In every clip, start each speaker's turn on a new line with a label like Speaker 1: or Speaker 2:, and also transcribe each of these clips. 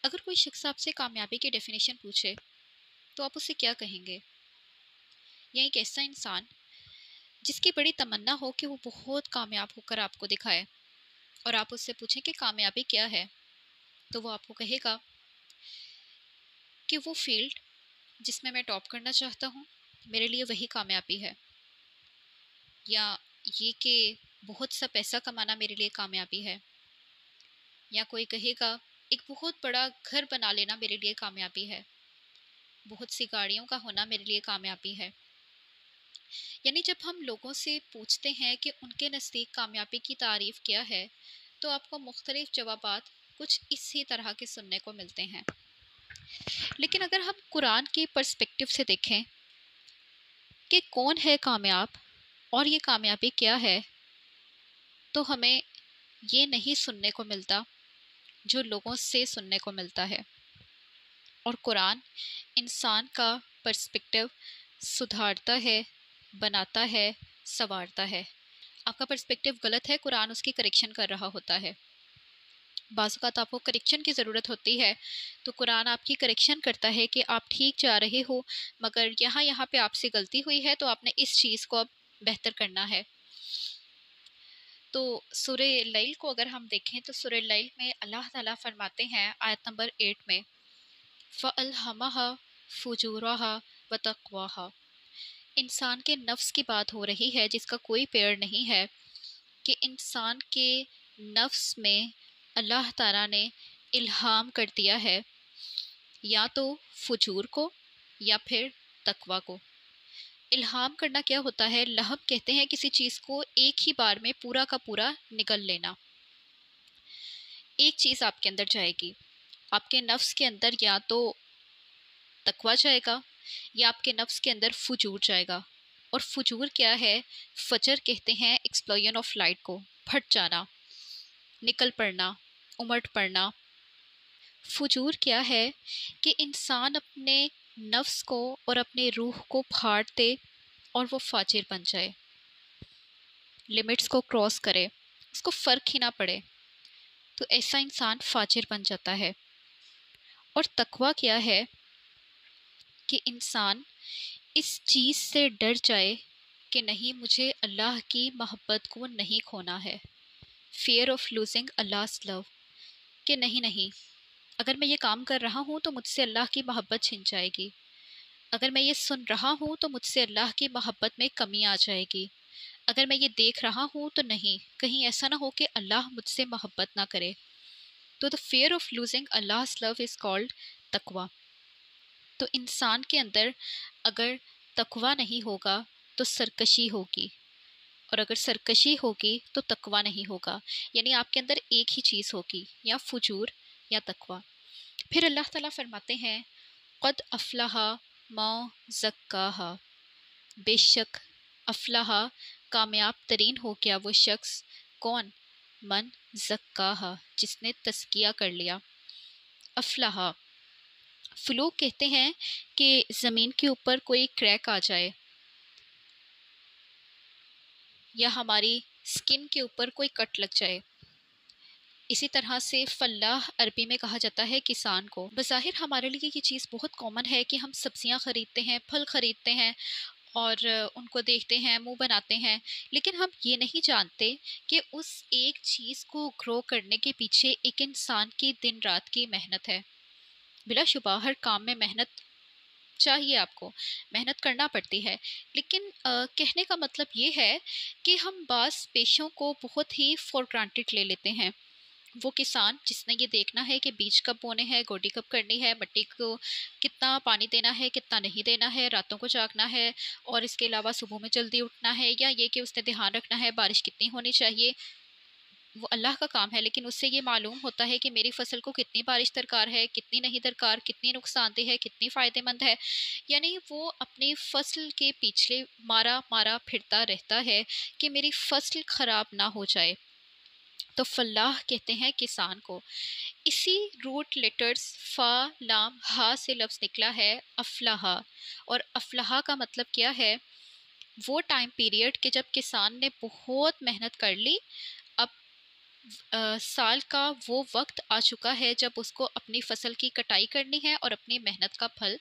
Speaker 1: اگر کوئی شخص آپ سے کامیابی کی ڈیفینیشن پوچھے تو آپ اسے کیا کہیں گے؟ یا ایک ایسا انسان جس کی بڑی تمنا ہو کہ وہ بہت کامیاب ہو کر آپ کو دکھائے، اور آپ اس سے پوچھیں کہ کامیابی کیا ہے، تو وہ آپ کو کہے گا کہ وہ فیلڈ جس میں ٹاپ کرنا چاہتا ہوں میرے لیے وہی کامیابی ہے، یا یہ کہ بہت سا پیسہ کمانا میرے لیے کامیابی ہے، یا کوئی کہے گا ایک بہت بڑا گھر بنا لینا میرے لیے کامیابی ہے، بہت سی گاڑیوں کا ہونا میرے لیے کامیابی ہے۔ یعنی جب ہم لوگوں سے پوچھتے ہیں کہ ان کے نزدیک کامیابی کی تعریف کیا ہے، تو آپ کو مختلف جوابات کچھ اسی طرح کے سننے کو ملتے ہیں۔ لیکن اگر ہم قرآن کی پرسپیکٹو سے دیکھیں کہ کون ہے کامیاب اور یہ کامیابی کیا ہے، تو ہمیں یہ نہیں سننے کو ملتا جو لوگوں سے سننے کو ملتا ہے، اور قرآن انسان کا پرسپیکٹو سدھارتا ہے، بناتا ہے، سنوارتا ہے۔ آپ کا پرسپیکٹو غلط ہے، قرآن اس کی کریکشن کر رہا ہوتا ہے۔ بعض اوقات آپ کو کریکشن کی ضرورت ہوتی ہے تو قرآن آپ کی کریکشن کرتا ہے کہ آپ ٹھیک جا رہے ہو، مگر یہاں پہ آپ سے غلطی ہوئی ہے، تو آپ نے اس چیز کو اب بہتر کرنا ہے۔ تو سورہ لیل کو اگر ہم دیکھیں تو سورہ لیل میں اللہ تعالیٰ فرماتے ہیں آیت نمبر 8 میں فَأَلْهَمَهَا فُجُورَهَا وَتَقْوَاهَا۔ انسان کے نفس کی بات ہو رہی ہے جس کا کوئی پیڑ نہیں ہے، کہ انسان کے نفس میں اللہ تعالیٰ نے الہام کر دیا ہے یا تو فجور کو یا پھر تقوی کو۔ الہام کرنا کیا ہوتا ہے؟ لہم کہتے ہیں کسی چیز کو ایک ہی بار میں پورا کا پورا نگل لینا۔ ایک چیز آپ کے اندر جائے گی، آپ کے نفس کے اندر یا تو تقوی جائے گا یا آپ کے نفس کے اندر فجور جائے گا۔ اور فجور کیا ہے؟ فجر کہتے ہیں ایکسپلوژن آف لائٹ کو، پھٹ جانا، نکل پڑنا، امٹ پڑنا۔ فجور کیا ہے؟ کہ انسان اپنے نفس کو اور اپنے روح کو پھاڑ دے اور وہ فاجر بن جائے، لمٹس کو کراس کرے، اس کو فرق ہی نہ پڑے، تو ایسا انسان فاجر بن جاتا ہے۔ اور تقوی کیا ہے؟ کہ انسان اس چیز سے ڈر جائے کہ نہیں، مجھے اللہ کی محبت کو نہیں کھونا ہے، fear of losing Allah's love، کہ نہیں، اگر میں یہ کام کر رہا ہوں تو مجھ سے اللہ کی محبت چھن جائے گی، اگر میں یہ سن رہا ہوں تو مجھ سے اللہ کی محبت میں کمی آ جائے گی، اگر میں یہ دیکھ رہا ہوں تو نہیں، کہیں ایسا نہ ہو کہ اللہ مجھ سے محبت نہ کرے۔ تو the fear of losing Allah's love is called تقوی۔ تو انسان کے اندر اگر تقوی نہیں ہوگا تو سرکشی ہوگی، اور اگر سرکشی ہوگی تو تقوی نہیں ہوگا، یعنی آپ کے اندر ایک ہی چیز ہوگی، یا فجور یا تقوی۔ پھر اللہ تعالیٰ فرماتے ہیں قد افلح من زکاہا، بے شک افلح کامیاب ترین ہو گیا وہ شخص، کون؟ من زکاہا، جس نے تزکیہ کر لیا۔ افلح، فلوک کہتے ہیں کہ زمین کے اوپر کوئی کریک آ جائے، یا ہماری سکن کے اوپر کوئی کٹ لگ جائے۔ اسی طرح سے فلاح عربی میں کہا جاتا ہے کسان کو۔ بظاہر ہمارے لیے یہ چیز بہت کامن ہے کہ ہم سبزیاں خریدتے ہیں، پھل خریدتے ہیں اور ان کو دیکھتے ہیں، منہ بناتے ہیں، لیکن ہم یہ نہیں جانتے کہ اس ایک چیز کو گرو کرنے کے پیچھے ایک انسان کی دن رات کی محنت ہے۔ بلا شبہ ہر کام میں محنت چاہیے، آپ کو محنت کرنا پڑتی ہے، لیکن کہنے کا مطلب یہ ہے کہ ہم بعض پیشوں کو بہت ہی فور گرانٹیڈ لے لیتے ہیں۔ وہ کسان جس نے یہ دیکھنا ہے کہ بیج کب بونے ہیں، گوڈی کب کرنی ہے، مٹی کو کتنا پانی دینا ہے، کتنا نہیں دینا ہے، راتوں کو جاگنا ہے، اور اس کے علاوہ صبح میں جلدی اٹھنا ہے، یا یہ کہ اس نے دھیان رکھنا ہے بارش کتنی ہونی چاہیے، وہ اللہ کا کام ہے، لیکن اس سے یہ معلوم ہوتا ہے کہ میری فصل کو کتنی بارش درکار ہے، کتنی نہیں درکار، کتنی نقصان دہ ہے، کتنی فائدہ مند ہے، یعنی وہ اپنی فصل کے پیچھے مارا پھرتا رہتا ہے کہ میری فصل خراب نہ ہو جائے۔ تو فلاح کہتے ہیں کسان کو۔ اسی روٹ لیٹرز فا لام ہا سے لفظ نکلا ہے افلاح، اور افلاح کا مطلب کیا ہے؟ وہ ٹائم پیریڈ کہ جب کسان نے بہت محنت کر لی، اب سال کا وہ وقت آ چکا ہے جب اس کو اپنی فصل کی کٹائی کرنی ہے اور اپنی محنت کا پھل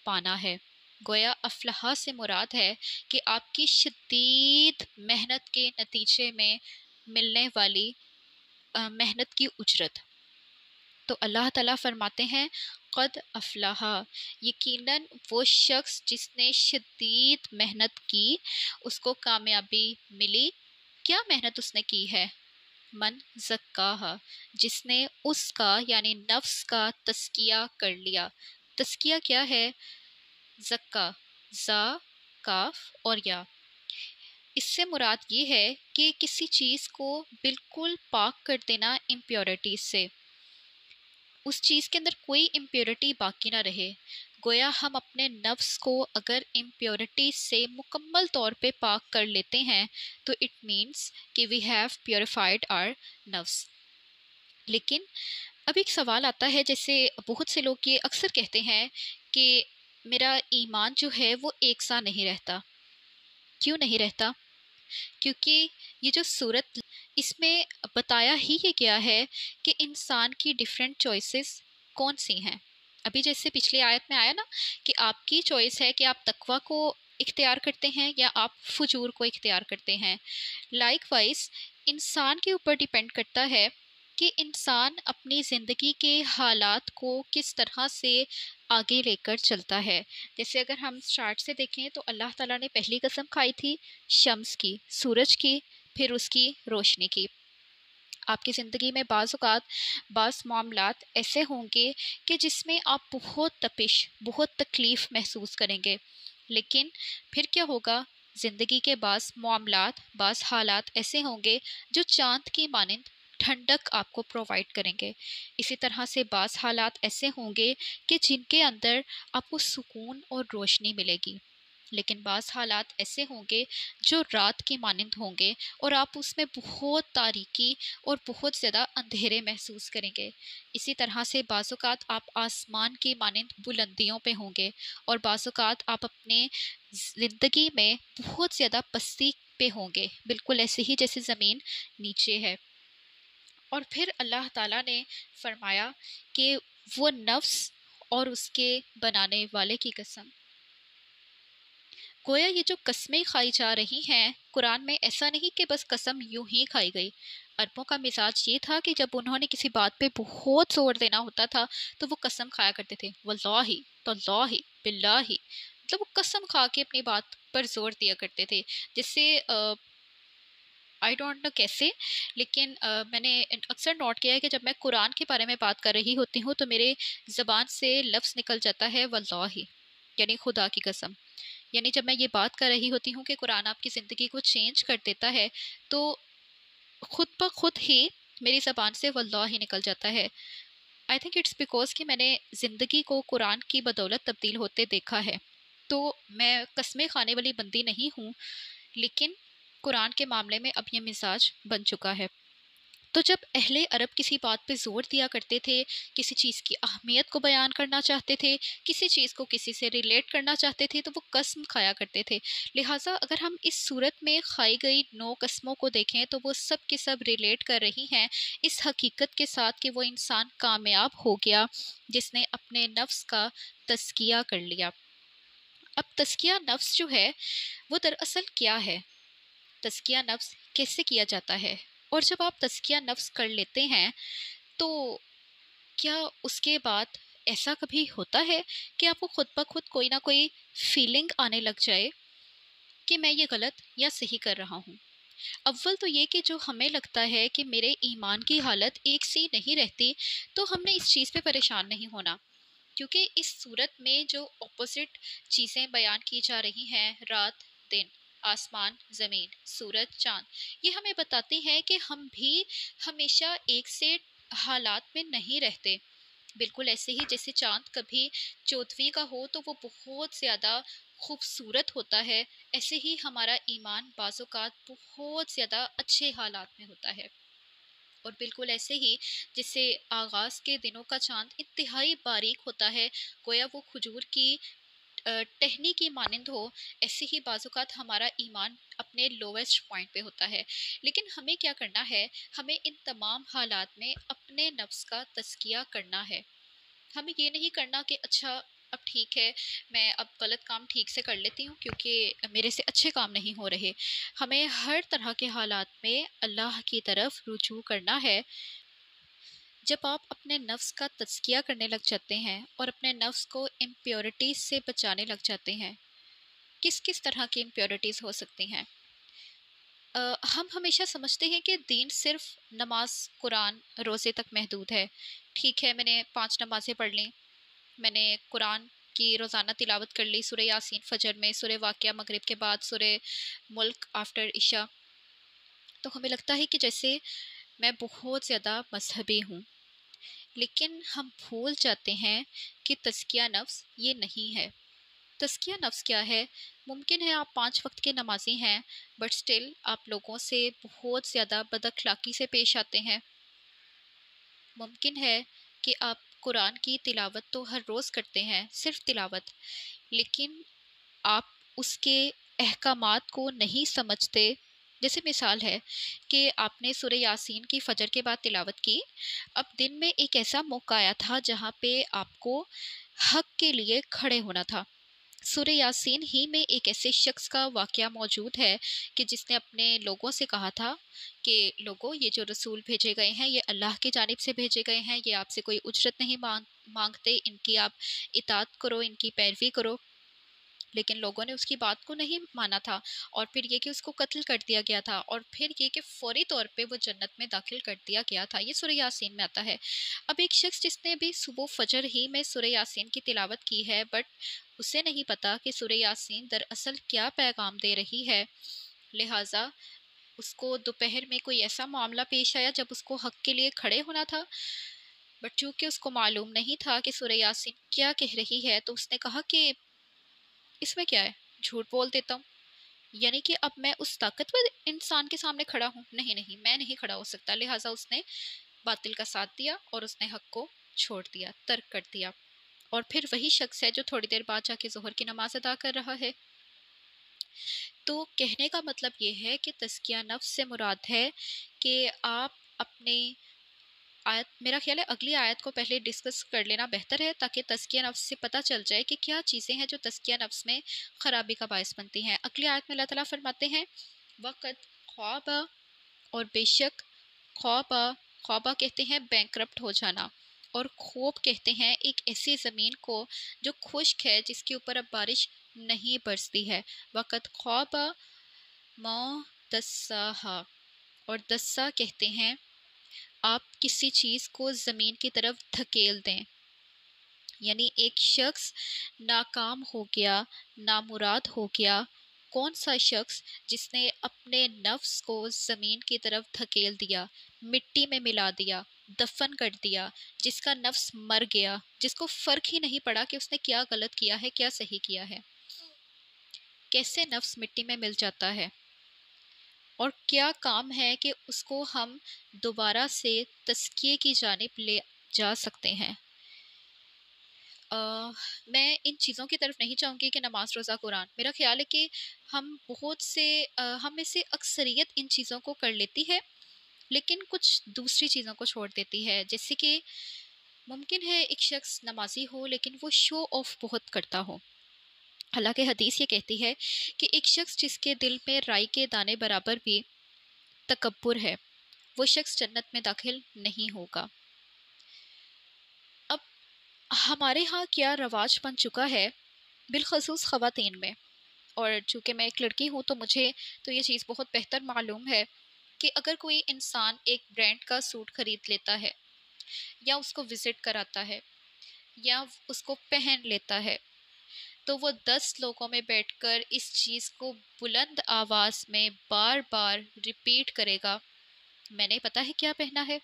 Speaker 1: پانا ہے۔ گویا افلاح سے مراد ہے کہ آپ کی شدید محنت کے نتیجے میں ملنے والی محنت کی اجرت۔ تو اللہ تعالیٰ فرماتے ہیں قد افلاح، یقیناً وہ شخص جس نے شدید محنت کی اس کو کامیابی ملی۔ کیا محنت اس نے کی ہے؟ من زکاہا، جس نے اس کا یعنی نفس کا تزکیہ کر لیا۔ تزکیہ کیا ہے؟ زکا، زا، کاف اور یا۔ اس سے مراد یہ ہے کہ کسی چیز کو بالکل پاک کر دینا امپیورٹیز سے، اس چیز کے اندر کوئی امپیورٹی باقی نہ رہے۔ گویا ہم اپنے نفس کو اگر امپیورٹی سے مکمل طور پہ پاک کر لیتے ہیں تو اٹ مینس کہ وی ہیو پیوریفائڈ آر نفس۔ لیکن اب ایک سوال آتا ہے، جیسے بہت سے لوگ یہ اکثر کہتے ہیں کہ میرا ایمان جو ہے وہ ایک سا نہیں رہتا۔ کیوں نہیں رہتا؟ کیونکہ یہ جو صورت اس میں بتایا ہی یہ گیا ہے کہ انسان کی ڈیفرنٹ چوائسز کون سی ہیں۔ ابھی جیسے پچھلی آیت میں آیا نا کہ آپ کی چوائس ہے کہ آپ تقوی کو اختیار کرتے ہیں یا آپ فجور کو اختیار کرتے ہیں۔ لائک وائز انسان کے اوپر ڈیپینڈ کرتا ہے کہ انسان اپنی زندگی کے حالات کو کس طرح سے آگے لے کر چلتا ہے۔ جیسے اگر ہم اسٹارٹ سے دیکھیں تو اللہ تعالیٰ نے پہلی قسم کھائی تھی شمس کی، سورج کی، پھر اس کی روشنی کی۔ آپ کی زندگی میں بعض اوقات بعض معاملات ایسے ہوں گے کہ جس میں آپ بہت تپش، بہت تکلیف محسوس کریں گے، لیکن پھر کیا ہوگا؟ زندگی کے بعض معاملات، بعض حالات ایسے ہوں گے جو چاند کی مانند ٹھنڈک آپ کو پرووائڈ کریں گے۔ اسی طرح سے بعض حالات ایسے ہوں گے کہ جن کے اندر آپ کو سکون اور روشنی ملے گی، لیکن بعض حالات ایسے ہوں گے جو رات کی مانند ہوں گے اور آپ اس میں بہت تاریکی اور بہت زیادہ اندھیرے محسوس کریں گے۔ اسی طرح سے بعض اوقات آپ آسمان کی مانند بلندیوں پہ ہوں گے اور بعض اوقات آپ اپنے زندگی میں بہت زیادہ پستی پہ ہوں گے، بالکل ایسے ہی جیسے زمین نیچے ہے۔ اور پھر اللہ تعالیٰ نے فرمایا کہ وہ نفس اور اس کے بنانے والے کی قسم۔ گویا یہ جو قسمیں کھائی جا رہی ہیں قرآن میں، ایسا نہیں کہ بس قسم یوں ہی کھائی گئی۔ عربوں کا مزاج یہ تھا کہ جب انہوں نے کسی بات پہ بہت زور دینا ہوتا تھا تو وہ قسم کھایا کرتے تھے، واللہ، تاللہ، باللہ، مطلب وہ قسم کھا کے اپنی بات پر زور دیا کرتے تھے، جس سے آئی ڈونٹ نو کیسے، لیکن میں نے اکثر نوٹ کیا ہے کہ جب میں قرآن کے بارے میں بات کر رہی ہوتی ہوں تو میرے زبان سے لفظ نکل جاتا ہے واللہ، یعنی خدا کی قسم۔ یعنی جب میں یہ بات کر رہی ہوتی ہوں کہ قرآن آپ کی زندگی کو چینج کر دیتا ہے تو خود بخود ہی میری زبان سے واللہ ہی نکل جاتا ہے۔ آئی تھنک اٹس بیکاز کہ میں نے زندگی کو قرآن کی بدولت تبدیل ہوتے دیکھا ہے، تو میں قسمیں کھانے والی بندی نہیں ہوں، لیکن قرآن کے معاملے میں اب یہ مزاج بن چکا ہے۔ تو جب اہل عرب کسی بات پہ زور دیا کرتے تھے، کسی چیز کی اہمیت کو بیان کرنا چاہتے تھے، کسی چیز کو کسی سے ریلیٹ کرنا چاہتے تھے تو وہ قسم کھایا کرتے تھے۔ لہٰذا اگر ہم اس صورت میں کھائی گئی 9 قسموں کو دیکھیں تو وہ سب کے سب ریلیٹ کر رہی ہیں اس حقیقت کے ساتھ کہ وہ انسان کامیاب ہو گیا جس نے اپنے نفس کا تزکیہ کر لیا۔ اب تزکیہ نفس جو ہے وہ دراصل کیا ہے؟ تزکیہ نفس کیسے کیا جاتا ہے؟ اور جب آپ تزکیہ نفس کر لیتے ہیں تو کیا اس کے بعد ایسا کبھی ہوتا ہے کہ آپ کو خود بخود کوئی نہ کوئی فیلنگ آنے لگ جائے کہ میں یہ غلط یا صحیح کر رہا ہوں؟ اول تو یہ کہ جو ہمیں لگتا ہے کہ میرے ایمان کی حالت ایک سی نہیں رہتی، تو ہم نے اس چیز پہ پریشان نہیں ہونا، کیونکہ اس صورت میں جو اپوزٹ چیزیں بیان کی جا رہی ہیں، رات دن، آسمان زمین، سورج چاند، یہ ہمیں بتاتی ہیں کہ ہم بھی ہمیشہ ایک سے حالات میں نہیں رہتے۔ بالکل ایسے ہی جیسے چاند کبھی 14ویں کا ہو تو وہ بہت زیادہ خوبصورت ہوتا ہے، ایسے ہی ہمارا ایمان بعض اوقات بہت زیادہ اچھے حالات میں ہوتا ہے۔ اور بالکل ایسے ہی جیسے آغاز کے دنوں کا چاند انتہائی باریک ہوتا ہے، گویا وہ کھجور کی ٹہنی کی مانند ہو، ایسے ہی بعض اوقات ہمارا ایمان اپنے لویسٹ پوائنٹ پہ ہوتا ہے۔ لیکن ہمیں کیا کرنا ہے؟ ہمیں ان تمام حالات میں اپنے نفس کا تزکیہ کرنا ہے۔ ہمیں یہ نہیں کرنا کہ اچھا اب ٹھیک ہے، میں اب غلط کام ٹھیک سے کر لیتی ہوں کیونکہ میرے سے اچھے کام نہیں ہو رہے۔ ہمیں ہر طرح کے حالات میں اللہ کی طرف رجوع کرنا ہے۔ جب آپ اپنے نفس کا تزکیہ کرنے لگ جاتے ہیں اور اپنے نفس کو امپیورٹیز سے بچانے لگ جاتے ہیں، کس کس طرح کی امپیورٹیز ہو سکتی ہیں؟ ہم ہمیشہ سمجھتے ہیں کہ دین صرف نماز، قرآن، روزے تک محدود ہے۔ ٹھیک ہے، میں نے 5 نمازیں پڑھ لیں، میں نے قرآن کی روزانہ تلاوت کر لی، سورہ یاسین فجر میں، سورہ واقعہ مغرب کے بعد، سورہ ملک آفٹر عشاء، تو ہمیں لگتا ہے کہ جیسے میں بہت زیادہ مذہبی ہوں۔ لیکن ہم بھول جاتے ہیں کہ تزکیہ نفس یہ نہیں ہے۔ تزکیہ نفس کیا ہے؟ ممکن ہے آپ 5 وقت کے نمازی ہیں، بٹ سٹل آپ لوگوں سے بہت زیادہ بد اخلاقی سے پیش آتے ہیں۔ ممکن ہے کہ آپ قرآن کی تلاوت تو ہر روز کرتے ہیں، صرف تلاوت، لیکن آپ اس کے احکامات کو نہیں سمجھتے۔ جیسے مثال ہے کہ آپ نے سورہ یاسین کی فجر کے بعد تلاوت کی، اب دن میں ایک ایسا موقع آیا تھا جہاں پہ آپ کو حق کے لیے کھڑے ہونا تھا۔ سورہ یاسین ہی میں ایک ایسے شخص کا واقعہ موجود ہے کہ جس نے اپنے لوگوں سے کہا تھا کہ لوگوں، یہ جو رسول بھیجے گئے ہیں یہ اللہ کی جانب سے بھیجے گئے ہیں، یہ آپ سے کوئی اجرت نہیں مانگتے، ان کی آپ اطاعت کرو، ان کی پیروی کرو۔ لیکن لوگوں نے اس کی بات کو نہیں مانا تھا، اور پھر یہ کہ اس کو قتل کر دیا گیا تھا، اور پھر یہ کہ فوری طور پہ وہ جنت میں داخل کر دیا گیا تھا۔ یہ سورہ یاسین میں آتا ہے۔ اب ایک شخص جس نے بھی صبح فجر ہی میں سورہ یاسین کی تلاوت کی ہے، بٹ اسے نہیں پتا کہ سورہ یاسین دراصل کیا پیغام دے رہی ہے، لہٰذا اس کو دوپہر میں کوئی ایسا معاملہ پیش آیا جب اس کو حق کے لیے کھڑے ہونا تھا، بٹ چونکہ اس کو معلوم نہیں تھا کہ سورہ یاسین کیا کہہ رہی ہے، تو اس نے کہا کہ اس میں کیا ہے، جھوٹ بول دیتا ہوں، یعنی کہ اب میں اس طاقتور انسان کے سامنے کھڑا ہوں، نہیں میں نہیں کھڑا ہو سکتا، لہٰذا اس نے باطل کا ساتھ دیا اور اس نے حق کو چھوڑ دیا، ترک کر دیا۔ اور پھر وہی شخص ہے جو تھوڑی دیر بعد جا کے ظہر کی نماز ادا کر رہا ہے۔ تو کہنے کا مطلب یہ ہے کہ تزکیہ نفس سے مراد ہے کہ آپ اپنے آیت، میرا خیال ہے اگلی آیت کو پہلے ڈسکس کر لینا بہتر ہے تاکہ تزکیہ نفس سے پتہ چل جائے کہ کیا چیزیں ہیں جو تزکیہ نفس میں خرابی کا باعث بنتی ہیں۔ اگلی آیت میں اللہ تعالیٰ فرماتے ہیں وقت خوابہ، اور بے شک خوابہ، خوابہ کہتے ہیں بینکرپٹ ہو جانا، اور خوب کہتے ہیں ایک ایسی زمین کو جو خشک ہے جس کے اوپر اب بارش نہیں برستی ہے۔ وقت خوابہ ما دساہا، اور دسا کہتے ہیں آپ کسی چیز کو زمین کی طرف دھکیل دیں، یعنی ایک شخص ناکام ہو گیا، نامراد ہو گیا۔ کون سا شخص؟ جس نے اپنے نفس کو زمین کی طرف دھکیل دیا، مٹی میں ملا دیا، دفن کر دیا، جس کا نفس مر گیا، جس کو فرق ہی نہیں پڑا کہ اس نے کیا غلط کیا ہے، کیا صحیح کیا ہے۔ کیسے نفس مٹی میں مل جاتا ہے، اور کیا کام ہے کہ اس کو ہم دوبارہ سے تزکیے کی جانب لے جا سکتے ہیں۔ میں ان چیزوں کی طرف نہیں چاہوں گی کہ نماز، روزہ، قرآن، میرا خیال ہے کہ ہم بہت سے ہم میں سے اکثریت ان چیزوں کو کر لیتی ہے لیکن کچھ دوسری چیزوں کو چھوڑ دیتی ہے۔ جیسے کہ ممکن ہے ایک شخص نمازی ہو لیکن وہ شو آف بہت کرتا ہو۔ حالانکہ حدیث یہ کہتی ہے کہ ایک شخص جس کے دل میں رائی کے دانے برابر بھی تکبر ہے، وہ شخص جنت میں داخل نہیں ہوگا۔ اب ہمارے ہاں کیا رواج بن چکا ہے، بالخصوص خواتین میں، اور چونکہ میں ایک لڑکی ہوں تو مجھے تو یہ چیز بہت بہتر معلوم ہے کہ اگر کوئی انسان ایک برانڈ کا سوٹ خرید لیتا ہے یا اس کو وزٹ کراتا ہے یا اس کو پہن لیتا ہے، تو وہ 10 لوگوں میں بیٹھ کر اس چیز کو بلند آواز میں بار بار ریپیٹ کرے گا، میں نے پتہ ہے کیا پہنا ہے،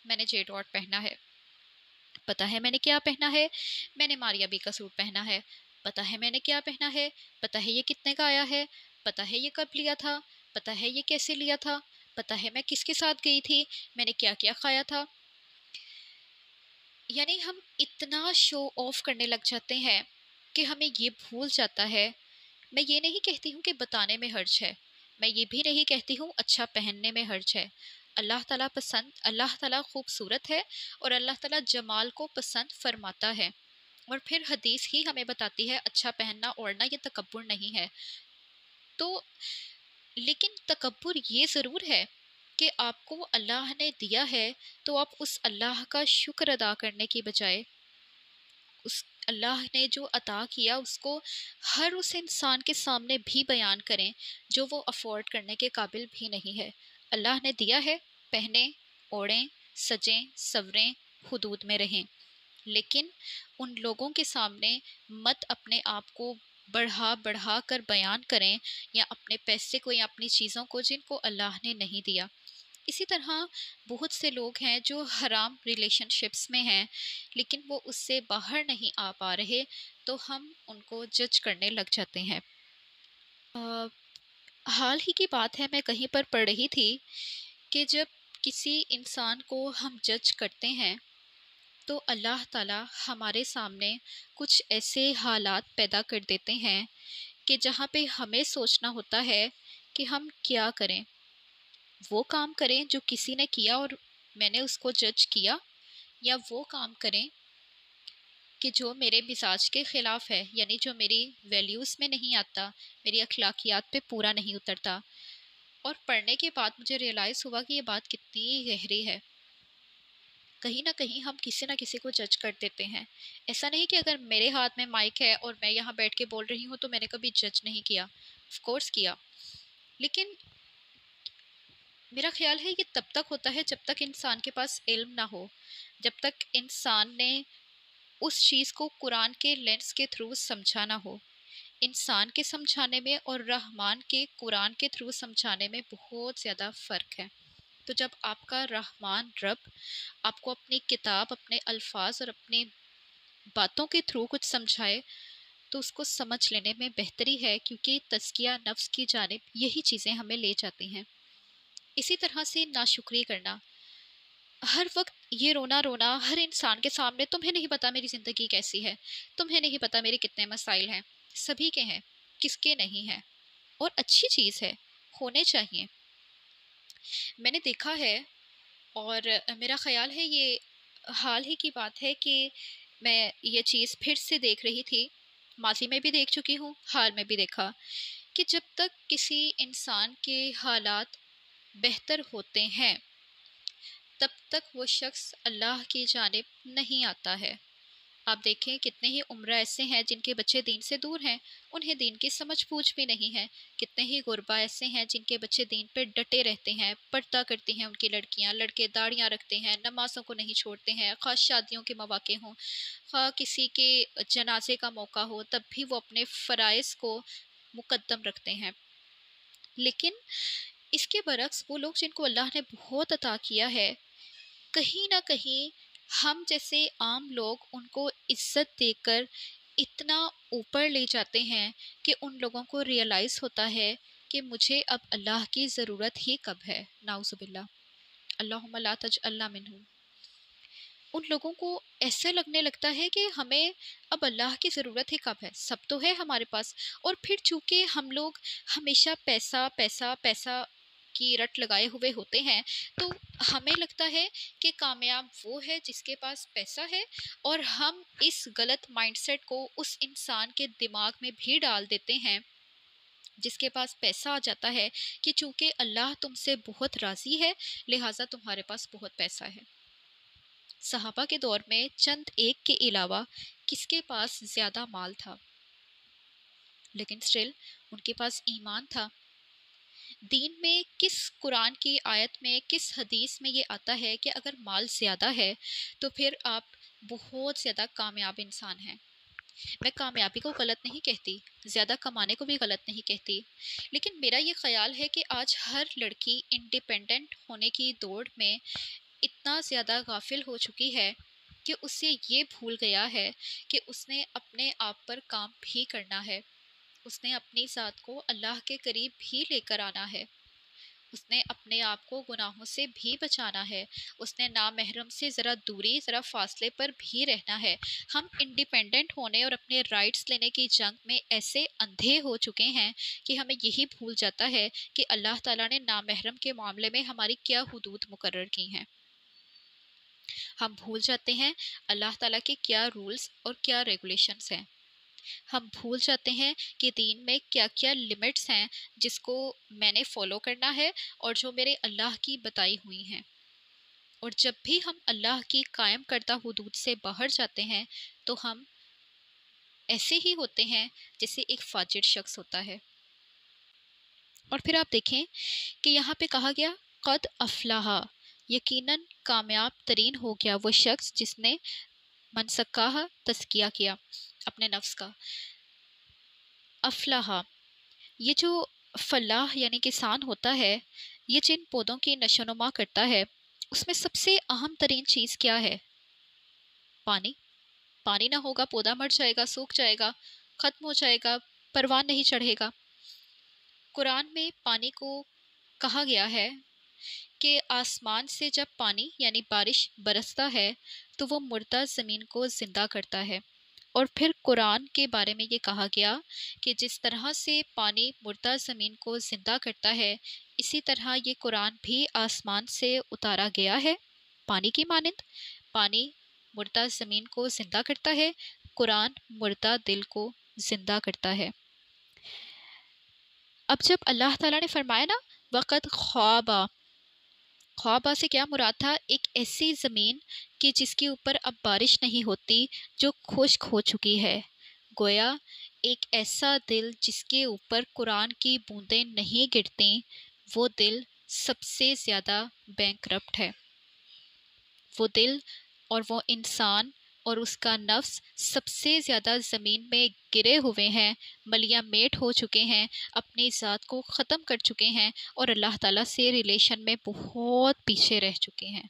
Speaker 1: میں نے جے ڈاٹ پہنا ہے، پتہ ہے میں نے کیا پہنا ہے، میں نے ماریا بی کا سوٹ پہنا ہے، پتہ ہے میں نے کیا پہنا ہے، پتہ ہے یہ کتنے کا آیا ہے، پتہ ہے یہ کب لیا تھا، پتہ ہے یہ کیسے لیا تھا، پتہ ہے میں کس کے ساتھ گئی تھی، میں نے کیا کیا کھایا تھا۔ یعنی ہم اتنا شو آف کرنے لگ جاتے ہیں کہ ہمیں یہ بھول جاتا ہے. میں یہ نہیں کہتی ہوں کہ بتانے میں حرج ہے، میں یہ بھی نہیں کہتی ہوں اچھا پہننے میں حرج ہے. اللہ تعالیٰ خوبصورت ہے اور اللہ تعالیٰ جمال کو پسند فرماتا ہے. اور پھر حدیث ہی ہمیں بتاتی ہے اچھا پہننا اوڑھنا یہ تکبر نہیں ہے. تو لیکن تکبر یہ ضرور ہے کہ آپ کو اللہ نے دیا ہے تو آپ اس اللہ کا شکر ادا کرنے کی بجائے اس اللہ نے جو عطا کیا اس کو ہر اس انسان کے سامنے بھی بیان کریں جو وہ افورڈ کرنے کے قابل بھی نہیں ہے. اللہ نے دیا ہے، پہنیں، اوڑھیں، سجیں، سوریں، حدود میں رہیں، لیکن ان لوگوں کے سامنے مت اپنے آپ کو بڑھا بڑھا کر بیان کریں، یا اپنے پیسے کو یا اپنی چیزوں کو جن کو اللہ نے نہیں دیا. اسی طرح بہت سے لوگ ہیں جو حرام ریلیشن شپس میں ہیں لیکن وہ اس سے باہر نہیں آ پا رہے، تو ہم ان کو جج کرنے لگ جاتے ہیں. حال ہی کی بات ہے، میں کہیں پر پڑھ رہی تھی کہ جب کسی انسان کو ہم جج کرتے ہیں تو اللہ تعالیٰ ہمارے سامنے کچھ ایسے حالات پیدا کر دیتے ہیں کہ جہاں پہ ہمیں سوچنا ہوتا ہے کہ ہم کیا کریں. وہ کام کریں جو کسی نے کیا اور میں نے اس کو جج کیا، یا وہ کام کریں کہ جو میرے مزاج کے خلاف ہے، یعنی جو میری ویلیوز میں نہیں آتا، میری اخلاقیات پہ پورا نہیں اترتا. اور پڑھنے کے بعد مجھے ریئلائز ہوا کہ یہ بات کتنی گہری ہے. کہیں نہ کہیں ہم کسی نہ کسی کو جج کر دیتے ہیں. ایسا نہیں کہ اگر میرے ہاتھ میں مائک ہے اور میں یہاں بیٹھ کے بول رہی ہوں تو میں نے کبھی جج نہیں کیا. آف کورس کیا، لیکن میرا خیال ہے یہ تب تک ہوتا ہے جب تک انسان کے پاس علم نہ ہو، جب تک انسان نے اس چیز کو قرآن کے لینس کے تھرو سمجھا نہ ہو. انسان کے سمجھانے میں اور رحمان کے قرآن کے تھرو سمجھانے میں بہت زیادہ فرق ہے. تو جب آپ کا رحمان رب آپ کو اپنی کتاب، اپنے الفاظ اور اپنی باتوں کے تھرو کچھ سمجھائے تو اس کو سمجھ لینے میں بہتری ہے، کیونکہ تزکیہ نفس کی جانب یہی چیزیں ہمیں لے جاتی ہیں. اسی طرح سے ناشکری کرنا، ہر وقت یہ رونا ہر انسان کے سامنے، تمہیں نہیں پتا میری زندگی کیسی ہے، تمہیں نہیں پتا میرے کتنے مسائل ہیں. سبھی کے ہیں، کس کے نہیں ہیں. اور اچھی چیز ہے، ہونے چاہیے. میں نے دیکھا ہے اور میرا خیال ہے یہ حال ہی کی بات ہے کہ میں یہ چیز پھر سے دیکھ رہی تھی. ماضی میں بھی دیکھ چکی ہوں، حال میں بھی دیکھا کہ جب تک کسی انسان کے حالات بہتر ہوتے ہیں تب تک وہ شخص اللہ کی جانب نہیں آتا ہے. آپ دیکھیں کتنے ہی عمرہ ایسے ہیں جن کے بچے دین سے دور ہیں، انہیں دین کی سمجھ بوجھ بھی نہیں ہے. کتنے ہی غربا ایسے ہیں جن کے بچے دین پہ ڈٹے رہتے ہیں، پردہ کرتی ہیں ان کی لڑکیاں، لڑکے داڑیاں رکھتے ہیں، نمازوں کو نہیں چھوڑتے ہیں، خواہ شادیوں کے مواقع ہوں، خواہ کسی کے جنازے کا موقع ہو، تب بھی وہ اپنے فرائض کو مقدم رکھتے ہیں. لیکن اس کے برعکس وہ لوگ جن کو اللہ نے بہت عطا کیا ہے، کہیں نہ کہیں ہم جیسے عام لوگ ان کو عزت دے کر اتنا اوپر لے جاتے ہیں کہ ان لوگوں کو ریئلائز ہوتا ہے کہ مجھے اب اللہ کی ضرورت ہی کب ہے. نعوذ باللہ، اللہم لا تجعلنا منہم. ان لوگوں کو ایسے لگنے لگتا ہے کہ ہمیں اب اللہ کی ضرورت ہی کب ہے، سب تو ہے ہمارے پاس. اور پھر چونکہ ہم لوگ ہمیشہ پیسہ پیسہ پیسہ کی رٹ لگائے ہوئے ہوتے ہیں، تو ہمیں لگتا ہے کہ کامیاب وہ ہے جس کے پاس پیسہ ہے، اور ہم اس غلط مائنڈ سیٹ کو اس انسان کے دماغ میں بھی ڈال دیتے ہیں جس کے پاس پیسہ آ جاتا ہے کہ چونکہ اللہ تم سے بہت راضی ہے لہٰذا تمہارے پاس بہت پیسہ ہے. صحابہ کے دور میں چند ایک کے علاوہ کس کے پاس زیادہ مال تھا، لیکن سٹل ان کے پاس ایمان تھا. دین میں کس قرآن کی آیت میں، کس حدیث میں یہ آتا ہے کہ اگر مال زیادہ ہے تو پھر آپ بہت زیادہ کامیاب انسان ہیں؟ میں کامیابی کو غلط نہیں کہتی، زیادہ کمانے کو بھی غلط نہیں کہتی، لیکن میرا یہ خیال ہے کہ آج ہر لڑکی انڈیپینڈنٹ ہونے کی دوڑ میں اتنا زیادہ غافل ہو چکی ہے کہ اس سے یہ بھول گیا ہے کہ اس نے اپنے آپ پر کام بھی کرنا ہے، اس نے اپنی ذات کو اللہ کے قریب بھی لے کر آنا ہے. اس نے اپنے آپ کو گناہوں سے بھی بچانا ہے، اس نے نامحرم سے ذرا دوری، ذرا فاصلے پر بھی رہنا ہے۔ ہم انڈیپینڈنٹ ہونے اور اپنے رائٹس لینے کی جنگ میں ایسے اندھے ہو چکے ہیں کہ ہمیں یہی بھول جاتا ہے کہ اللہ تعالیٰ نے نامحرم کے معاملے میں ہماری کیا حدود مقرر کی ہیں۔ ہم بھول جاتے ہیں اللہ تعالیٰ کے کیا رولز اور کیا ریگولیشنز ہیں۔ ہم بھول جاتے ہیں کہ دین میں کیا کیا لمٹس ہیں جس کو میں نے فالو کرنا ہے اور جو میرے اللہ کی بتائی ہوئی ہیں۔ اور جب بھی ہم اللہ کی قائم کردہ حدود سے باہر جاتے ہیں تو ہم ایسے ہی ہوتے ہیں جیسے ایک فاجر شخص ہوتا ہے۔ اور پھر آپ دیکھیں کہ یہاں پہ کہا گیا قد افلاح، یقیناً کامیاب ترین ہو گیا وہ شخص جس نے منسکاہ تزکیہ کیا اپنے نفس کا۔ افلاح، یہ جو فلاح یعنی کسان ہوتا ہے، یہ جن پودوں کی نشو و نما کرتا ہے اس میں سب سے اہم ترین چیز کیا ہے؟ پانی۔ پانی نہ ہوگا پودا مر جائے گا، سوکھ جائے گا، ختم ہو جائے گا، پروان نہیں چڑھے گا۔ قرآن میں پانی کو کہا گیا ہے کہ آسمان سے جب پانی یعنی بارش برستا ہے تو وہ مردہ زمین کو زندہ کرتا ہے۔ اور پھر قرآن کے بارے میں یہ کہا گیا کہ جس طرح سے پانی مردہ زمین کو زندہ کرتا ہے، اسی طرح یہ قرآن بھی آسمان سے اتارا گیا ہے پانی کی مانند۔ پانی مردہ زمین کو زندہ کرتا ہے، قرآن مردہ دل کو زندہ کرتا ہے۔ اب جب اللہ تعالیٰ نے فرمایا نا وقت خوابہ، خوابہ سے کیا مراد تھا؟ ایک ایسی زمین کہ جس کے اوپر اب بارش نہیں ہوتی، جو خشک ہو چکی ہے۔ گویا ایک ایسا دل جس کے اوپر قرآن کی بوندیں نہیں گرتیں، وہ دل سب سے زیادہ بینکرپٹ ہے۔ وہ دل اور وہ انسان اور اس کا نفس سب سے زیادہ زمین میں گرے ہوئے ہیں، ملیاں میٹ ہو چکے ہیں، اپنی ذات کو ختم کر چکے ہیں اور اللہ تعالیٰ سے ریلیشن میں بہت پیچھے رہ چکے ہیں۔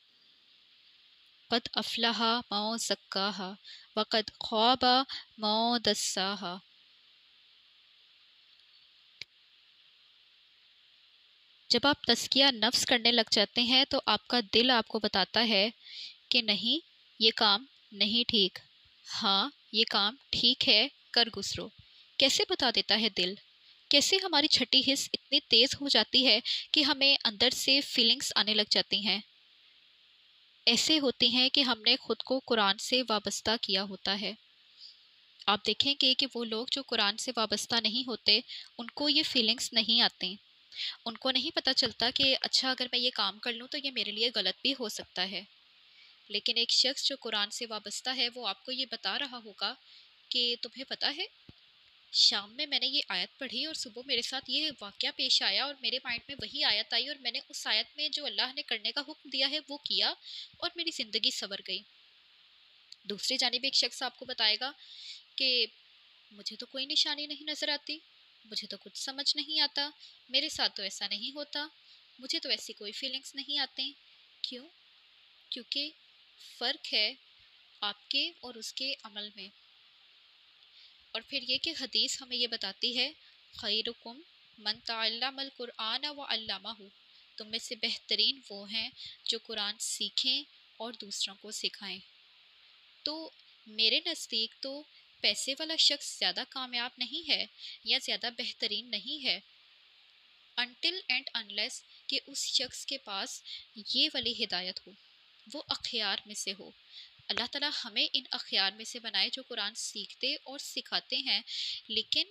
Speaker 1: قد افلح من زکاہا وقد خاب من دساہا۔ جب آپ تزکیہ نفس کرنے لگ جاتے ہیں تو آپ کا دل آپ کو بتاتا ہے کہ نہیں، یہ کام نہیں ٹھیک، ہاں یہ کام ٹھیک ہے، کر گزرو۔ کیسے بتا دیتا ہے دل؟ کیسے ہماری چھٹی حس اتنی تیز ہو جاتی ہے کہ ہمیں اندر سے فیلنگز آنے لگ جاتی ہیں؟ ایسے ہوتی ہیں کہ ہم نے خود کو قرآن سے وابستہ کیا ہوتا ہے۔ آپ دیکھیں گے کہ وہ لوگ جو قرآن سے وابستہ نہیں ہوتے ان کو یہ فیلنگز نہیں آتی، ان کو نہیں پتہ چلتا کہ اچھا اگر میں یہ کام کر لوں تو یہ میرے لیے غلط بھی ہو سکتا ہے۔ لیکن ایک شخص جو قرآن سے وابستہ ہے وہ آپ کو یہ بتا رہا ہوگا کہ تمہیں پتہ ہے شام میں نے یہ آیت پڑھی اور صبح میرے ساتھ یہ واقعہ پیش آیا اور میرے مائنڈ میں وہی آیت آئی اور میں نے اس آیت میں جو اللہ نے کرنے کا حکم دیا ہے وہ کیا اور میری زندگی سنور گئی۔ دوسری جانب ایک شخص آپ کو بتائے گا کہ مجھے تو کوئی نشانی نہیں نظر آتی، مجھے تو کچھ سمجھ نہیں آتا، میرے ساتھ تو ایسا نہیں ہوتا، مجھے تو ایسی کوئی فیلنگز نہیں آتے۔ کیوں؟ کیونکہ فرق ہے آپ کے اور اس کے عمل میں۔ اور پھر یہ کہ حدیث ہمیں یہ بتاتی ہے خیرکم من تعلم القرآن وعلمہ، تم میں سے بہترین وہ ہیں جو قرآن سیکھیں اور دوسروں کو سکھائیں۔ تو میرے نزدیک تو پیسے والا شخص زیادہ کامیاب نہیں ہے یا زیادہ بہترین نہیں ہے until and unless کہ اس شخص کے پاس یہ والی ہدایت ہو، وہ اخیار میں سے ہو۔ اللہ تعالیٰ ہمیں ان اخیار میں سے بنائے جو قرآن سیکھتے اور سکھاتے ہیں، لیکن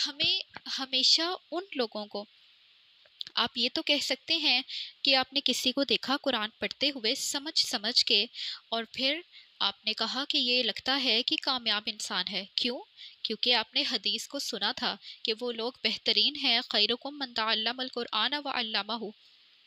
Speaker 1: ہمیں ہمیشہ ان لوگوں کو، آپ یہ تو کہہ سکتے ہیں کہ آپ نے کسی کو دیکھا قرآن پڑھتے ہوئے سمجھ کے اور پھر آپ نے کہا کہ یہ لگتا ہے کہ کامیاب انسان ہے۔ کیوں؟ کیونکہ آپ نے حدیث کو سنا تھا کہ وہ لوگ بہترین ہیں خیرکم من تعلم القرآن وعلمہ،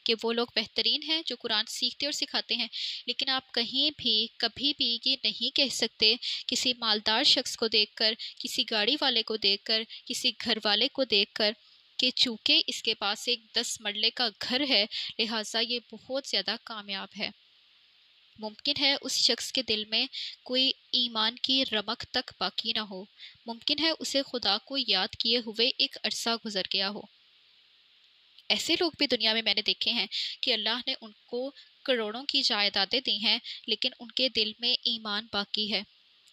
Speaker 1: کہ وہ لوگ بہترین ہیں جو قرآن سیکھتے اور سکھاتے ہیں۔ لیکن آپ کہیں بھی کبھی بھی یہ نہیں کہہ سکتے کسی مالدار شخص کو دیکھ کر، کسی گاڑی والے کو دیکھ کر، کسی گھر والے کو دیکھ کر کہ چونکہ اس کے پاس ایک 10 مرلے کا گھر ہے لہٰذا یہ بہت زیادہ کامیاب ہے۔ ممکن ہے اس شخص کے دل میں کوئی ایمان کی رمق تک باقی نہ ہو، ممکن ہے اسے خدا کو یاد کیے ہوئے ایک عرصہ گزر گیا ہو، ایسے لوگ بھی دنیا میں نے دیکھے ہیں کہ اللہ نے ان کو کروڑوں کی جائیدادیں دی ہیں، لیکن ان کے دل میں ایمان باقی ہے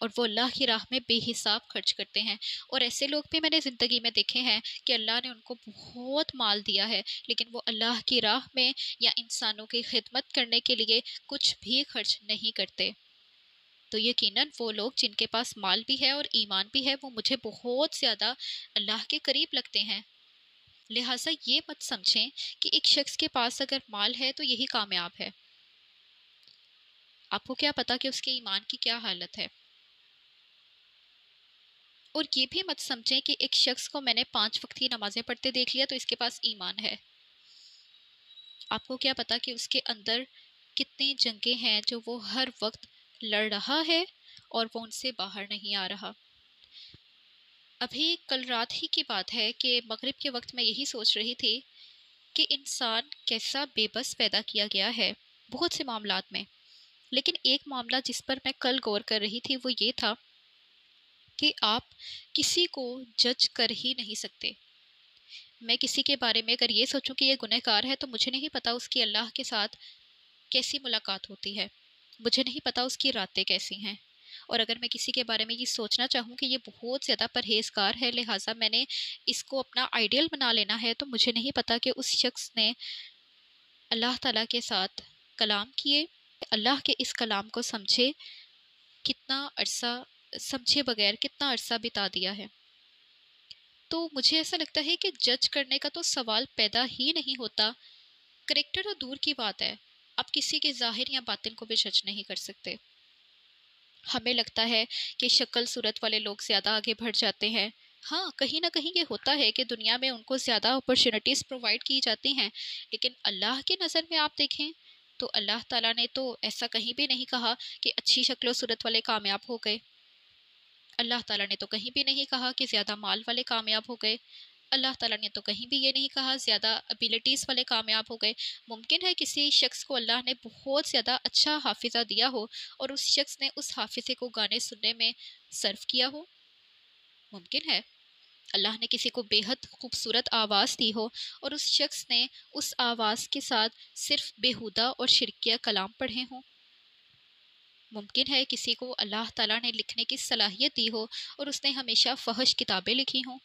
Speaker 1: اور وہ اللہ کی راہ میں بے حساب خرچ کرتے ہیں۔ اور ایسے لوگ بھی میں نے زندگی میں دیکھے ہیں کہ اللہ نے ان کو بہت مال دیا ہے، لیکن وہ اللہ کی راہ میں یا انسانوں کی خدمت کرنے کے لیے کچھ بھی خرچ نہیں کرتے۔ تو یقیناً وہ لوگ جن کے پاس مال بھی ہے اور ایمان بھی ہے، وہ مجھے بہت زیادہ اللہ کے قریب لگتے ہیں۔ لہٰذا یہ مت سمجھیں کہ ایک شخص کے پاس اگر مال ہے تو یہی کامیاب ہے۔ آپ کو کیا پتا کہ اس کے ایمان کی کیا حالت ہے؟ اور یہ بھی مت سمجھیں کہ ایک شخص کو میں نے 5 وقت کی نمازیں پڑھتے دیکھ لیا تو اس کے پاس ایمان ہے۔ آپ کو کیا پتا کہ اس کے اندر کتنی جنگیں ہیں جو وہ ہر وقت لڑ رہا ہے اور وہ ان سے باہر نہیں آ رہا۔ ابھی کل رات ہی کی بات ہے کہ مغرب کے وقت میں یہی سوچ رہی تھی کہ انسان کیسا بے بس پیدا کیا گیا ہے بہت سے معاملات میں، لیکن ایک معاملہ جس پر میں کل غور کر رہی تھی وہ یہ تھا کہ آپ کسی کو جج کر ہی نہیں سکتے۔ میں کسی کے بارے میں اگر یہ سوچوں کہ یہ گنہگار ہے تو مجھے نہیں پتا اس کی اللہ کے ساتھ کیسی ملاقات ہوتی ہے، مجھے نہیں پتا اس کی راتیں کیسی ہیں۔ اور اگر میں کسی کے بارے میں یہ سوچنا چاہوں کہ یہ بہت زیادہ پرہیزگار ہے، لہٰذا میں نے اس کو اپنا آئیڈیل بنا لینا ہے، تو مجھے نہیں پتا کہ اس شخص نے اللہ تعالیٰ کے ساتھ کلام کیے، اللہ کے اس کلام کو سمجھے کتنا عرصہ، سمجھے بغیر کتنا عرصہ بتا دیا ہے۔ تو مجھے ایسا لگتا ہے کہ جج کرنے کا تو سوال پیدا ہی نہیں ہوتا۔ کریکٹر تو دور کی بات ہے، آپ کسی کے ظاہر یا باطن کو بھی جج نہیں کر سکتے۔ ہمیں لگتا ہے کہ شکل صورت والے لوگ زیادہ آگے بڑھ جاتے ہیں۔ ہاں، کہیں نہ کہیں یہ ہوتا ہے کہ دنیا میں ان کو زیادہ اپرچونٹیز پرووائڈ کی جاتی ہیں، لیکن اللہ کی نظر میں آپ دیکھیں تو اللہ تعالیٰ نے تو ایسا کہیں بھی نہیں کہا کہ اچھی شکل و صورت والے کامیاب ہو گئے۔ اللہ تعالیٰ نے تو کہیں بھی نہیں کہا کہ زیادہ مال والے کامیاب ہو گئے۔ اللہ تعالیٰ نے تو کہیں بھی یہ نہیں کہا زیادہ ابیلٹیز والے کامیاب ہو گئے۔ ممکن ہے کسی شخص کو اللہ نے بہت زیادہ اچھا حافظہ دیا ہو اور اس شخص نے اس حافظے کو گانے سننے میں صرف کیا ہو، ممکن ہے اللہ نے کسی کو بے حد خوبصورت آواز دی ہو اور اس شخص نے اس آواز کے ساتھ صرف بیہودہ اور شرکیہ کلام پڑھے ہوں۔ ممکن ہے کسی کو اللہ تعالیٰ نے لکھنے کی صلاحیت دی ہو اور اس نے ہمیشہ فحش کتابیں لکھی ہوں۔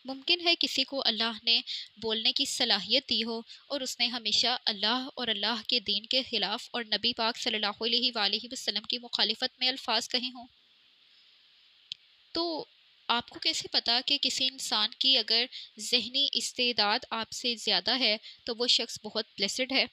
Speaker 1: ممکن ہے کسی کو اللہ نے بولنے کی صلاحیت دی ہو اور اس نے ہمیشہ اللہ اور اللہ کے دین کے خلاف اور نبی پاک صلی اللہ علیہ وآلہ وسلم کی مخالفت میں الفاظ کہے ہوں۔ تو آپ کو کیسے پتا کہ کسی انسان کی اگر ذہنی استعداد آپ سے زیادہ ہے تو وہ شخص بہت بلیسڈ ہے؟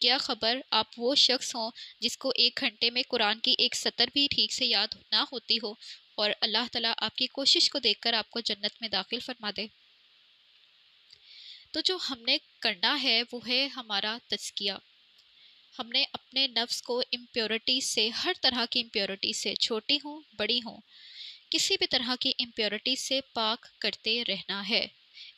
Speaker 1: کیا خبر آپ وہ شخص ہوں جس کو 1 گھنٹے میں قرآن کی ایک سطر بھی ٹھیک سے یاد نہ ہوتی ہو اور اللہ تعالیٰ آپ کی کوشش کو دیکھ کر آپ کو جنت میں داخل فرما دے۔ تو جو ہم نے کرنا ہے وہ ہے ہمارا تزکیہ۔ ہم نے اپنے نفس کو امپیورٹی سے، ہر طرح کی امپیورٹی سے، چھوٹی ہوں بڑی ہوں، کسی بھی طرح کی امپیورٹی سے پاک کرتے رہنا ہے۔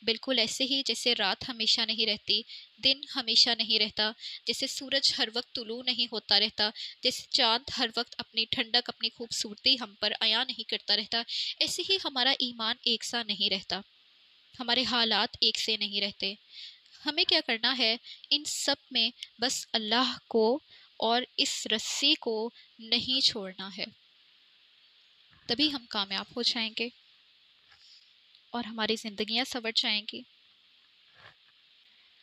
Speaker 1: بالکل ایسے ہی جیسے رات ہمیشہ نہیں رہتی، دن ہمیشہ نہیں رہتا، جیسے سورج ہر وقت طلوع نہیں ہوتا رہتا، جیسے چاند ہر وقت اپنی ٹھنڈک، اپنی خوبصورتی ہم پر عیاں نہیں کرتا رہتا، ایسے ہی ہمارا ایمان ایک سا نہیں رہتا، ہمارے حالات ایک سے نہیں رہتے۔ ہمیں کیا کرنا ہے؟ ان سب میں بس اللہ کو اور اس رسی کو نہیں چھوڑنا ہے، تبھی ہم کامیاب ہو جائیں گے اور ہماری زندگیاں سنور جائیں گی۔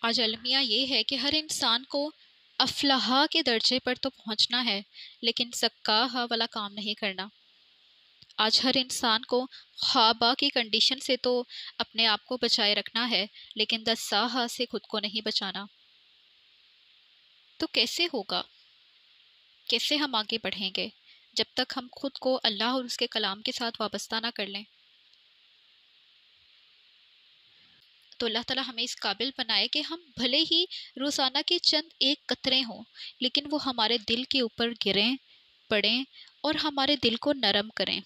Speaker 1: آج المیہ یہ ہے کہ ہر انسان کو افلاح کے درجے پر تو پہنچنا ہے، لیکن سکاہ والا کام نہیں کرنا۔ آج ہر انسان کو خوابہ کی کنڈیشن سے تو اپنے آپ کو بچائے رکھنا ہے، لیکن دساہا سے خود کو نہیں بچانا۔ تو کیسے ہوگا؟ کیسے ہم آگے بڑھیں گے جب تک ہم خود کو اللہ اور اس کے کلام کے ساتھ وابستہ نہ کر لیں؟ تو اللہ تعالیٰ ہمیں اس قابل بنائے کہ ہم بھلے ہی روزانہ کے چند ایک قطرے ہوں، لیکن وہ ہمارے دل کے اوپر گریں، پڑیں اور ہمارے دل کو نرم کریں۔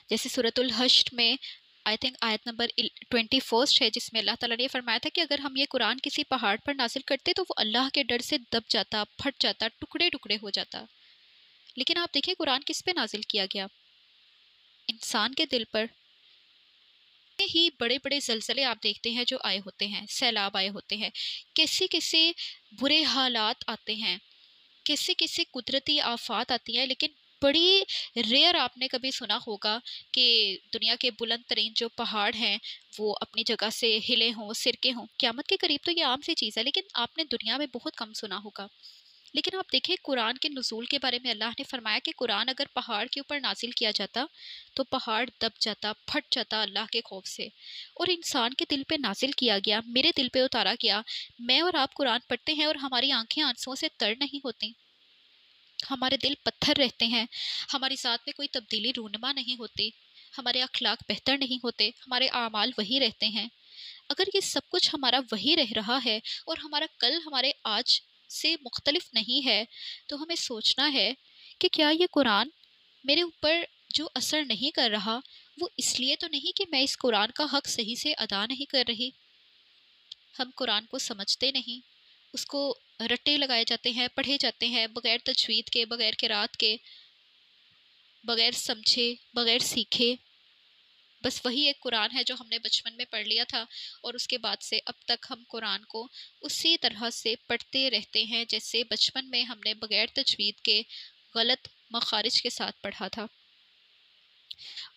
Speaker 1: جیسے سورۃ الحشر میں آیت نمبر 21 ہے، جس میں اللہ تعالیٰ نے فرمایا تھا کہ اگر ہم یہ قرآن کسی پہاڑ پر نازل کرتے تو وہ اللہ کے ڈر سے دب جاتا، پھٹ جاتا، ٹکڑے ٹکڑے ہو جاتا۔ لیکن آپ دیکھیں قرآن کس پہ نازل کیا گیا؟ انسان کے دل پر۔ ہی بڑے بڑے زلزلے آپ دیکھتے ہیں جو آئے ہوتے ہیں، سیلاب آئے ہوتے ہیں، کیسے کیسے برے حالات آتے ہیں، کیسے کیسے قدرتی آفات آتی ہیں، لیکن بڑی ریئر آپ نے کبھی سنا ہوگا کہ دنیا کے بلند ترین جو پہاڑ ہیں وہ اپنی جگہ سے ہلے ہوں، سرکے ہوں۔ قیامت کے قریب تو یہ عام سی چیز ہے، لیکن آپ نے دنیا میں بہت کم سنا ہوگا۔ لیکن آپ دیکھیں قرآن کے نزول کے بارے میں اللہ نے فرمایا کہ قرآن اگر پہاڑ کے اوپر نازل کیا جاتا تو پہاڑ دب جاتا، پھٹ جاتا اللہ کے خوف سے، اور انسان کے دل پہ نازل کیا گیا، میرے دل پہ اتارا گیا۔ میں اور آپ قرآن پڑھتے ہیں اور ہماری آنکھیں آنسوؤں سے تر نہیں ہوتی، ہمارے دل پتھر رہتے ہیں، ہماری ذات میں کوئی تبدیلی رونما نہیں ہوتی، ہمارے اخلاق بہتر نہیں ہوتے، ہمارے اعمال وہی رہتے ہیں۔ اگر یہ سب کچھ ہمارا وہی رہ رہا ہے اور ہمارا کل ہمارے آج سے مختلف نہیں ہے، تو ہمیں سوچنا ہے کہ کیا یہ قرآن میرے اوپر جو اثر نہیں کر رہا وہ اس لیے تو نہیں کہ میں اس قرآن کا حق صحیح سے ادا نہیں کر رہی۔ ہم قرآن کو سمجھتے نہیں، اس کو رٹے لگائے جاتے ہیں، پڑھے جاتے ہیں بغیر تجوید کے، بغیر قرات کے، بغیر سمجھے، بغیر سیکھے۔ بس وہی ایک قرآن ہے جو ہم نے بچپن میں پڑھ لیا تھا، اور اس کے بعد سے اب تک ہم قرآن کو اسی طرح سے پڑھتے رہتے ہیں جیسے بچپن میں ہم نے بغیر تجوید کے غلط مخارج کے ساتھ پڑھا تھا۔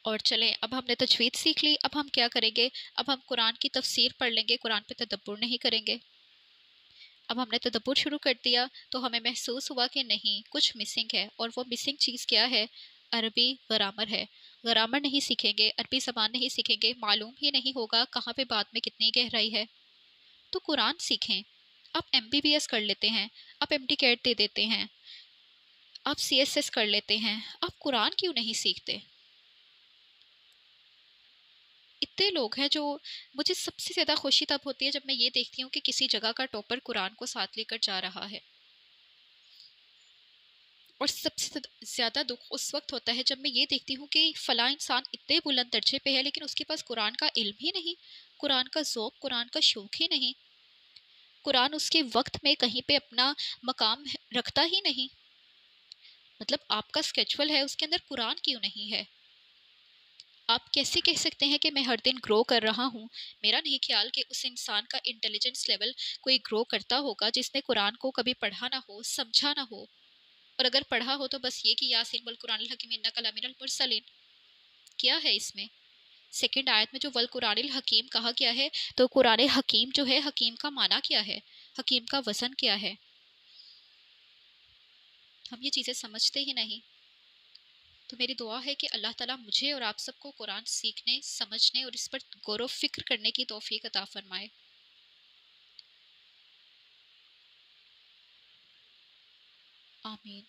Speaker 1: اور چلیں اب ہم نے تجوید سیکھ لی، اب ہم کیا کریں گے؟ اب ہم قرآن کی تفسیر پڑھ لیں گے، قرآن پہ تدبر نہیں کریں گے۔ اب ہم نے تدبر شروع کر دیا تو ہمیں محسوس ہوا کہ نہیں، کچھ مسنگ ہے، اور وہ مسنگ چیز کیا ہے؟ عربی گرامر ہے۔ گرامر نہیں سیکھیں گے، عربی زبان نہیں سیکھیں گے، معلوم ہی نہیں ہوگا کہاں پہ بات میں کتنی گہرائی ہے۔ تو قرآن سیکھیں۔ آپ MBBS کر لیتے ہیں، آپ MD کیٹ دے دیتے ہیں، آپ CSS کر لیتے ہیں، آپ قرآن کیوں نہیں سیکھتے؟ اتنے لوگ ہیں جو، مجھے سب سے زیادہ خوشی تب ہوتی ہے جب میں یہ دیکھتی ہوں کہ کسی جگہ کا ٹاپر قرآن کو ساتھ لے کر جا رہا ہے، اور سب سے زیادہ دکھ اس وقت ہوتا ہے جب میں یہ دیکھتی ہوں کہ فلاں انسان اتنے بلند درجے پہ ہے لیکن اس کے پاس قرآن کا علم ہی نہیں، قرآن کا ذوق، قرآن کا شوق ہی نہیں، قرآن اس کے وقت میں کہیں پہ اپنا مقام رکھتا ہی نہیں۔ مطلب آپ کا اسکیجول ہے، اس کے اندر قرآن کیوں نہیں ہے؟ آپ کیسے کہہ سکتے ہیں کہ میں ہر دن گرو کر رہا ہوں؟ میرا نہیں خیال کہ اس انسان کا انٹیلیجنس لیول کوئی گرو کرتا ہوگا جس نے قرآن کو کبھی پڑھا نہ ہو، سمجھا نہ ہو، اور اگر پڑھا ہو تو بس یہ کہ یاسین والقرآن الحکیم انک لمن المرسلین۔ کیا ہے اس میں؟ سیکنڈ آیت میں جو والقرآن الحکیم کہا گیا ہے، تو قرآن حکیم جو ہے، حکیم کا معنی کیا ہے؟ حکیم کا وزن کیا ہے؟ ہم یہ چیزیں سمجھتے ہی نہیں۔ تو میری دعا ہے کہ اللہ تعالیٰ مجھے اور آپ سب کو قرآن سیکھنے، سمجھنے اور اس پر غور و فکر کرنے کی توفیق عطا فرمائے۔ آمین۔